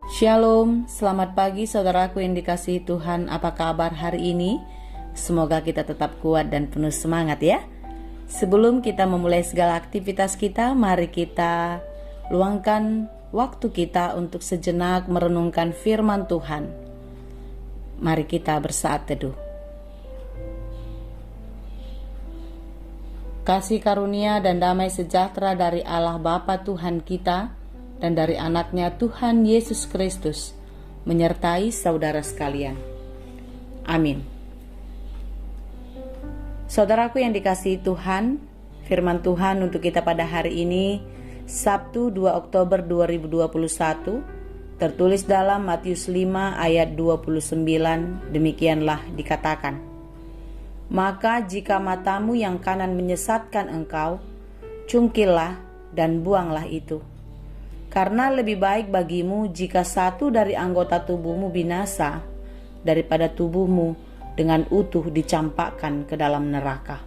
Shalom, selamat pagi saudaraku yang dikasihi Tuhan. Apa kabar hari ini? Semoga kita tetap kuat dan penuh semangat ya. Sebelum kita memulai segala aktivitas kita, mari kita luangkan waktu kita untuk sejenak merenungkan firman Tuhan. Mari kita bersaat teduh. Kasih karunia dan damai sejahtera dari Allah Bapa Tuhan kita dan dari anaknya Tuhan Yesus Kristus menyertai saudara sekalian. Amin. Saudaraku yang dikasihi Tuhan, firman Tuhan untuk kita pada hari ini, Sabtu 2 Oktober 2021, tertulis dalam Matius 5 ayat 29, demikianlah dikatakan, "Maka jika matamu yang kanan menyesatkan engkau, cungkillah dan buanglah itu. Karena lebih baik bagimu jika satu dari anggota tubuhmu binasa daripada tubuhmu dengan utuh dicampakkan ke dalam neraka."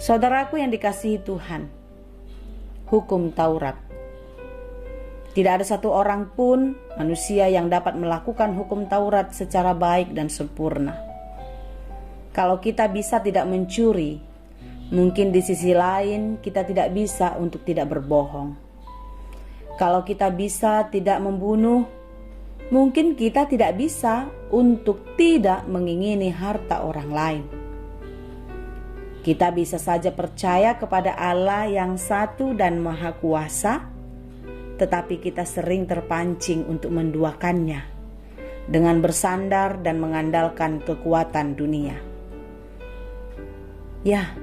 Saudaraku yang dikasihi Tuhan, hukum Taurat. Tidak ada satu orang pun manusia yang dapat melakukan hukum Taurat secara baik dan sempurna. Kalau kita bisa tidak mencuri, mungkin di sisi lain kita tidak bisa untuk tidak berbohong. Kalau kita bisa tidak membunuh, mungkin kita tidak bisa untuk tidak mengingini harta orang lain. Kita bisa saja percaya kepada Allah yang satu dan maha kuasa, tetapi kita sering terpancing untuk menduakannya dengan bersandar dan mengandalkan kekuatan dunia. Ya,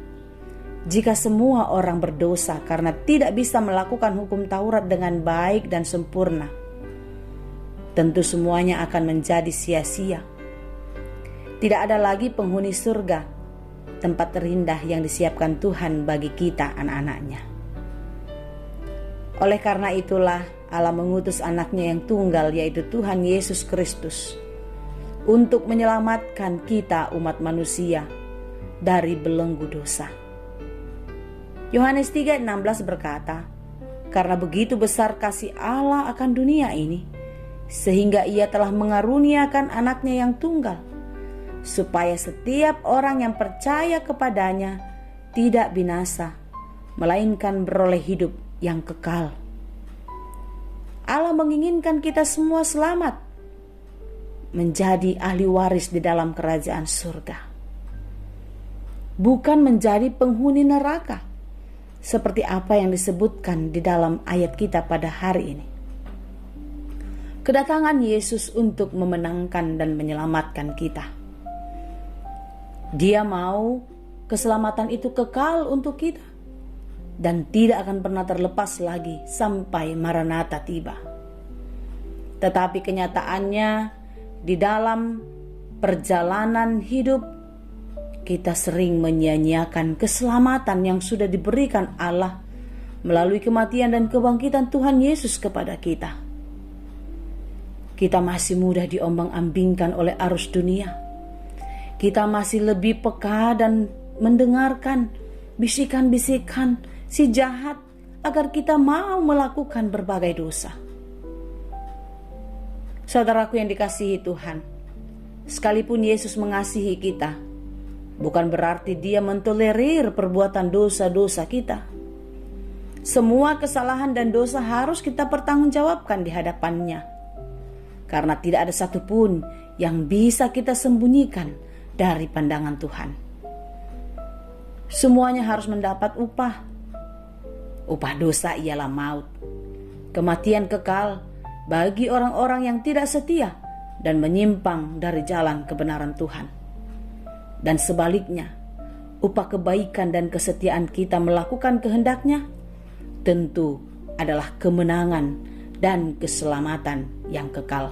jika semua orang berdosa karena tidak bisa melakukan hukum Taurat dengan baik dan sempurna, tentu semuanya akan menjadi sia-sia. Tidak ada lagi penghuni surga, tempat terindah yang disiapkan Tuhan bagi kita anak-anaknya. Oleh karena itulah Allah mengutus anaknya yang tunggal, yaitu Tuhan Yesus Kristus, untuk menyelamatkan kita umat manusia dari belenggu dosa. Yohanes 3:16 berkata, "Karena begitu besar kasih Allah akan dunia ini, sehingga ia telah mengaruniakan anaknya yang tunggal, supaya setiap orang yang percaya kepadanya tidak binasa, melainkan beroleh hidup yang kekal." Allah menginginkan kita semua selamat, menjadi ahli waris di dalam kerajaan surga, bukan menjadi penghuni neraka, seperti apa yang disebutkan di dalam ayat kita pada hari ini. Kedatangan Yesus untuk memenangkan dan menyelamatkan kita. Dia mau keselamatan itu kekal untuk kita dan tidak akan pernah terlepas lagi sampai Maranatha tiba. Tetapi kenyataannya di dalam perjalanan hidup kita sering menyia-nyiakan keselamatan yang sudah diberikan Allah melalui kematian dan kebangkitan Tuhan Yesus kepada kita. Kita masih mudah diombang-ambingkan oleh arus dunia. Kita masih lebih peka dan mendengarkan bisikan-bisikan si jahat agar kita mau melakukan berbagai dosa. Saudaraku yang dikasihi Tuhan, sekalipun Yesus mengasihi kita, bukan berarti dia mentolerir perbuatan dosa-dosa kita. Semua kesalahan dan dosa harus kita pertanggungjawabkan di hadapannya, karena tidak ada satupun yang bisa kita sembunyikan dari pandangan Tuhan. Semuanya harus mendapat upah. Upah dosa ialah maut, kematian kekal bagi orang-orang yang tidak setia dan menyimpang dari jalan kebenaran Tuhan. Dan sebaliknya, upah kebaikan dan kesetiaan kita melakukan kehendak-Nya tentu adalah kemenangan dan keselamatan yang kekal.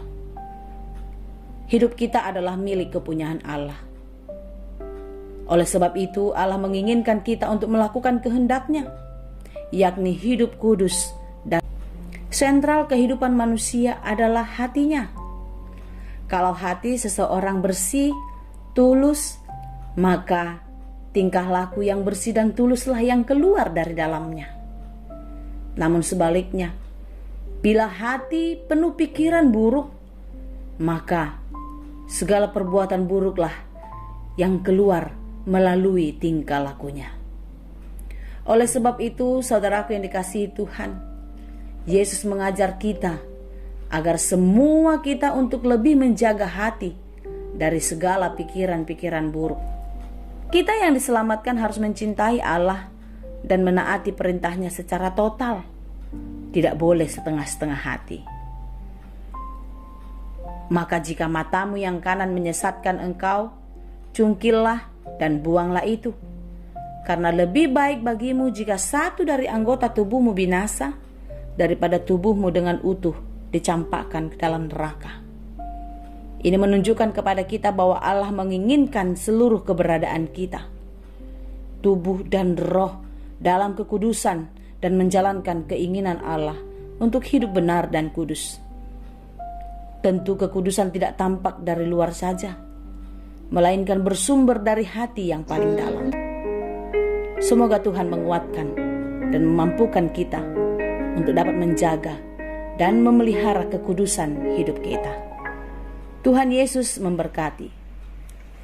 Hidup kita adalah milik kepunyaan Allah. Oleh sebab itu, Allah menginginkan kita untuk melakukan kehendak-Nya, yakni hidup kudus, dan sentral kehidupan manusia adalah hatinya. Kalau hati seseorang bersih, tulus, maka tingkah laku yang bersih dan tuluslah yang keluar dari dalamnya. Namun sebaliknya, Bila hati penuh pikiran buruk, maka segala perbuatan buruklah yang keluar melalui tingkah lakunya. Oleh sebab itu, saudaraku yang dikasihi Tuhan, Yesus mengajar kita agar semua kita untuk lebih menjaga hati dari segala pikiran-pikiran buruk. Kita yang diselamatkan harus mencintai Allah dan menaati perintahnya secara total. Tidak boleh setengah-setengah hati. Maka jika matamu yang kanan menyesatkan engkau, cungkillah dan buanglah itu. Karena lebih baik bagimu jika satu dari anggota tubuhmu binasa daripada tubuhmu dengan utuh dicampakkan ke dalam neraka. Ini menunjukkan kepada kita bahwa Allah menginginkan seluruh keberadaan kita, tubuh dan roh, dalam kekudusan dan menjalankan keinginan Allah untuk hidup benar dan kudus. Tentu kekudusan tidak tampak dari luar saja, melainkan bersumber dari hati yang paling dalam. Semoga Tuhan menguatkan dan memampukan kita untuk dapat menjaga dan memelihara kekudusan hidup kita. Tuhan Yesus memberkati.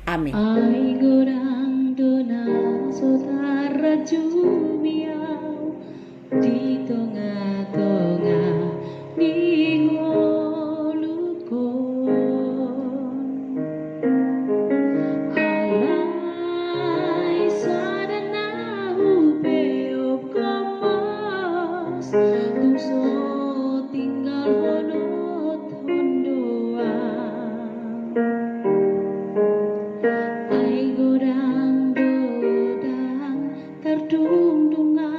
Amin. Ai gorang dona saudara jumiau di tengah-tengah ningolukon alai sadana upeo komas tuso tinggal honot hondoa ai gorang dodang terdungdunga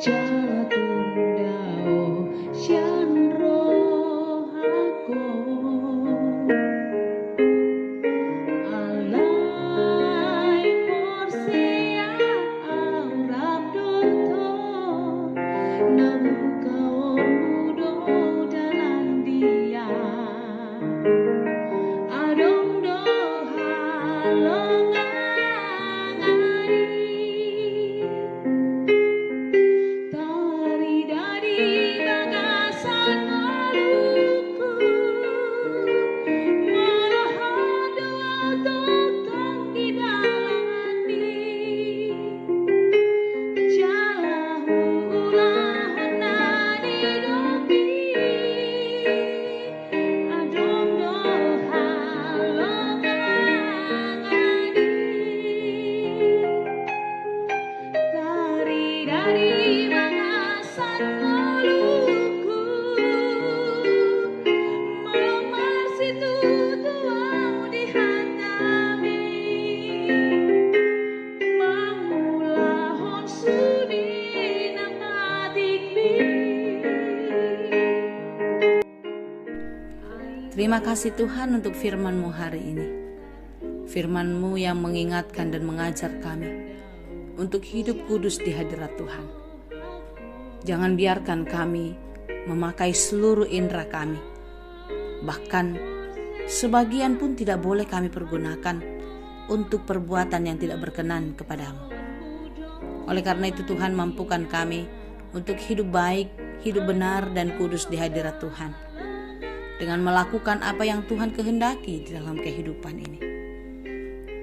jatundao sian rohako alai porsea aurap doto nabukaon mudo dalam dia adong doha longangani tari dari bagasan maluku malahodo totong di dalam hati jalahu ulah nani doki adong doha longangani tari dari bagasan maluku melamar situ tuau dihatami mamulahon sudi nang adikmi. Terima kasih Tuhan untuk firman-Mu hari ini. Firman-Mu yang mengingatkan dan mengajar kami untuk hidup kudus di hadirat Tuhan. Jangan biarkan kami memakai seluruh indera kami. Bahkan sebagian pun tidak boleh kami pergunakan untuk perbuatan yang tidak berkenan kepadamu. Oleh karena itu Tuhan, mampukan kami untuk hidup baik, hidup benar dan kudus di hadirat Tuhan, dengan melakukan apa yang Tuhan kehendaki di dalam kehidupan ini.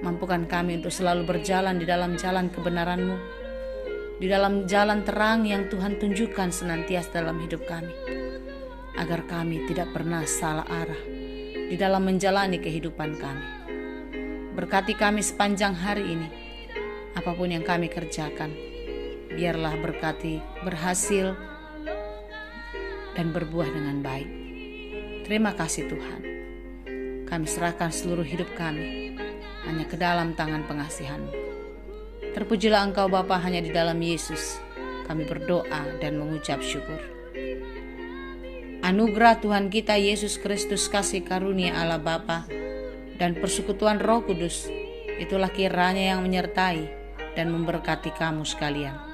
Mampukan kami untuk selalu berjalan di dalam jalan kebenaran-Mu, di dalam jalan terang yang Tuhan tunjukkan senantiasa dalam hidup kami, agar kami tidak pernah salah arah di dalam menjalani kehidupan kami. Berkati kami sepanjang hari ini, apapun yang kami kerjakan, biarlah berkati, berhasil, dan berbuah dengan baik. Terima kasih Tuhan. Kami serahkan seluruh hidup kami hanya ke dalam tangan pengasihan-Mu. Terpujilah Engkau Bapa, hanya di dalam Yesus kami berdoa dan mengucap syukur. Anugerah Tuhan kita Yesus Kristus, kasih karunia Allah Bapa, dan persekutuan Roh Kudus, itulah kiranya yang menyertai dan memberkati kamu sekalian.